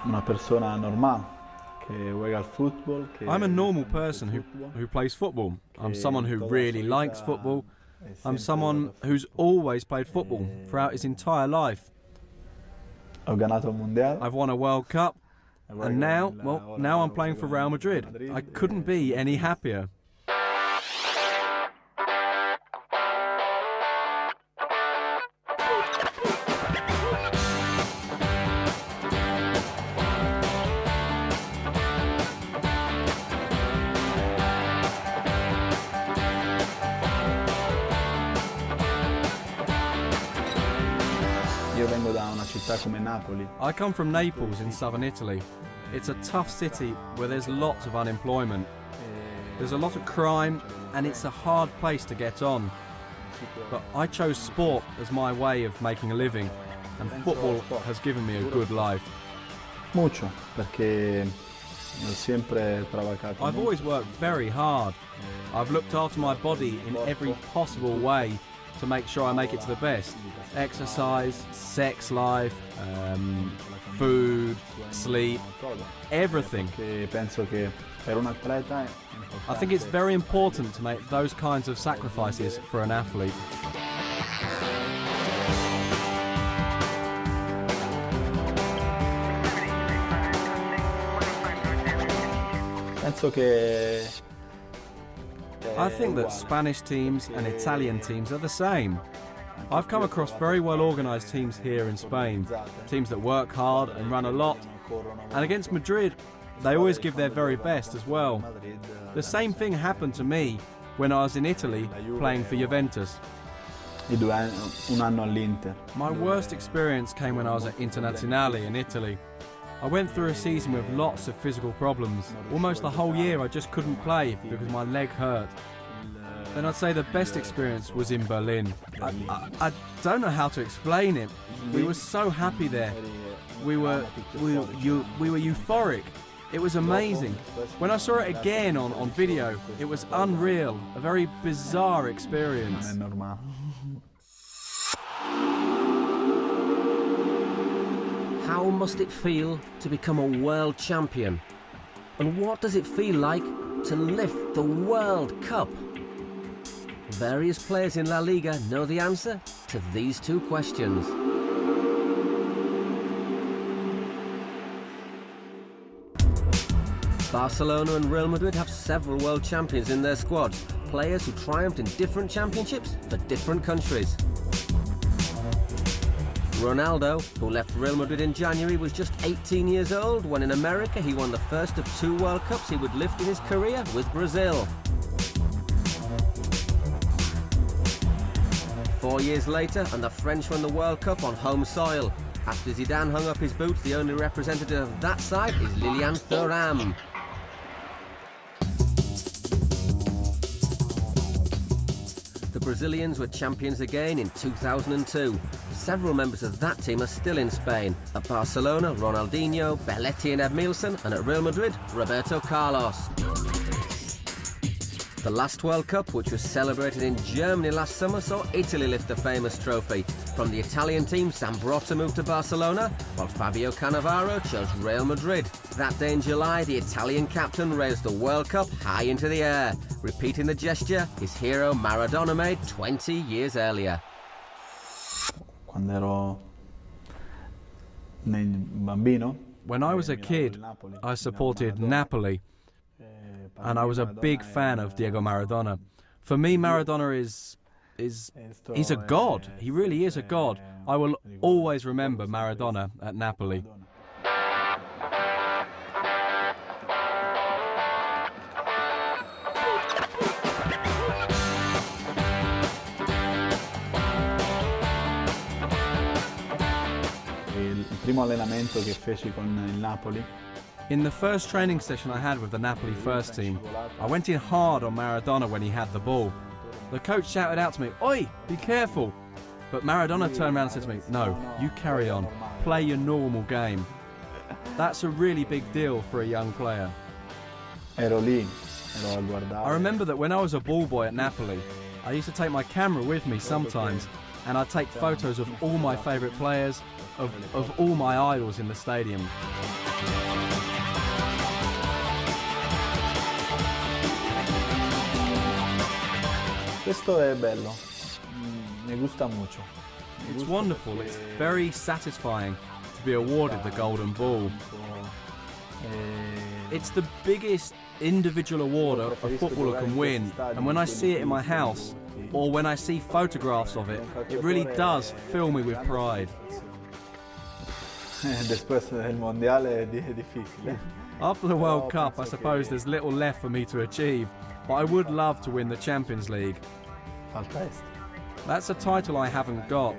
una persona normal che juega al football. I'm a normal person who plays football. I'm someone who really likes football. I'm someone who's always played football throughout his entire life. Ho ganato il mondiale. I've won a World Cup, and now I'm playing for Real Madrid. I couldn't be any happier. Io vengo da una città come Napoli. I come from Naples in southern Italy. It's a tough city where there's lots of unemployment. There's a lot of crime and it's a hard place to get on. But I chose sport as my way of making a living, and football has given me a good life. Mucho, perché ho sempre travacato. I've always worked very hard. I've looked after my body in every possible way to make sure I make it to the best. Exercise, sex life, food, sleep, everything. Penso che per un atleta I think it's very important to make those kinds of sacrifices for an athlete. penso che I think that Spanish teams and Italian teams are the same. I've come across very well organised teams here in Spain, teams that work hard and run a lot, and against Madrid they always give their very best as well. The same thing happened to me when I was in Italy playing for Juventus. un anno all'Inter. My worst experience came when I was at Internazionale in Italy. I went through a season with lots of physical problems. Almost the whole year I just couldn't play because my leg hurt. Then I'd say the best experience was in Berlin. I don't know how to explain it. We were so happy there. We were euphoric. It was amazing. When I saw it again on video, it was unreal, a very bizarre experience. Non è normale. How must it feel to become a world champion? And what does it feel like to lift the World Cup? Various players in La Liga know the answer to these two questions. Barcelona and Real Madrid have several world champions in their squads, players who triumphed in different championships for different countries. Ronaldo, who left Real Madrid in January, was just 18 years old when in America he won the first of 2 World Cups he would lift in his career with Brazil. 4 years later, and the French won the World Cup on home soil. After Zidane hung up his boots, the only representative of that side is Lilian Thuram. The Brazilians were champions again in 2002. Several members of that team are still in Spain. At Barcelona, Ronaldinho, Belletti and Edmilson, and at Real Madrid, Roberto Carlos. The last World Cup, which was celebrated in Germany last summer, saw Italy lift the famous trophy. From the Italian team, Zambrotta moved to Barcelona, while Fabio Cannavaro chose Real Madrid. That day in July, the Italian captain raised the World Cup high into the air, repeating the gesture his hero Maradona made 20 years earlier. Quando ero bambino. When I was a kid, I supported Napoli, and I was a big fan of Diego Maradona. For me, Maradona he's a god. He really is a god. I will always remember Maradona at Napoli. Il primo allenamento che feci con il Napoli. In the first training session I had with the Napoli first team, I went in hard on Maradona when he had the ball. The coach shouted out to me, "Oi, be careful!" But Maradona turned around and said to me, "No, you carry on, play your normal game." That's a really big deal for a young player. Ero lì, ero a guardare. I remember that when I was a ball boy at Napoli, I used to take my camera with me sometimes, and I'd take photos of all my favourite players, of all my idols in the stadium. Questo è bello, mi gusta mucho. It's wonderful, it's very satisfying to be awarded the Golden Ball. It's the biggest individual award a footballer can win, and when I see it in my house, or when I see photographs of it, it really does fill me with pride. Después del mondiale è difficile. After the World Cup, I suppose there's little left for me to achieve, but I would love to win the Champions League. Falta este. That's a title I haven't got.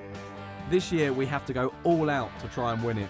This year we have to go all out to try and win it.